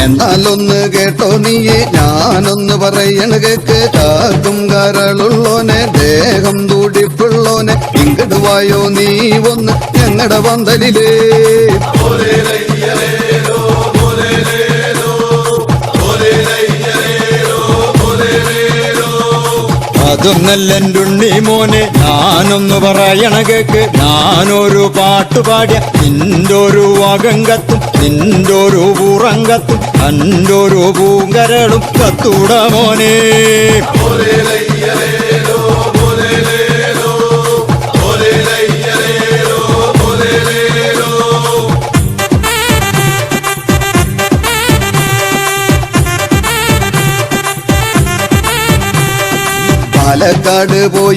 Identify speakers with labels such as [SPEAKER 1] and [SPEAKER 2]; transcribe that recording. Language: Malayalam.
[SPEAKER 1] എന്നാലൊന്ന് കേട്ടോ നീയെ ഞാനൊന്ന് പറയണ കേക്ക് കാക്കും കരളുള്ളോനെ ദേഹം തുടിപ്പുള്ളോനെ ഇങ്ങട് വായോ നീ ഒന്ന് ഞങ്ങടെ പന്തലിലേ
[SPEAKER 2] അതൊന്നല്ലെൻ്റുണ്ണി മോനെ ഞാനൊന്ന് പറയണ കേക്ക് ഞാനൊരു പാട്ടുപാടിയ നിൻ്റൊരു അകങ്കത്തും നിൻ്റൊരു പൂറങ്കത്തും അൻ്റൊരു പൂങ്കരളും കത്തൂട മോനെ
[SPEAKER 1] പാലക്കാട് പോയി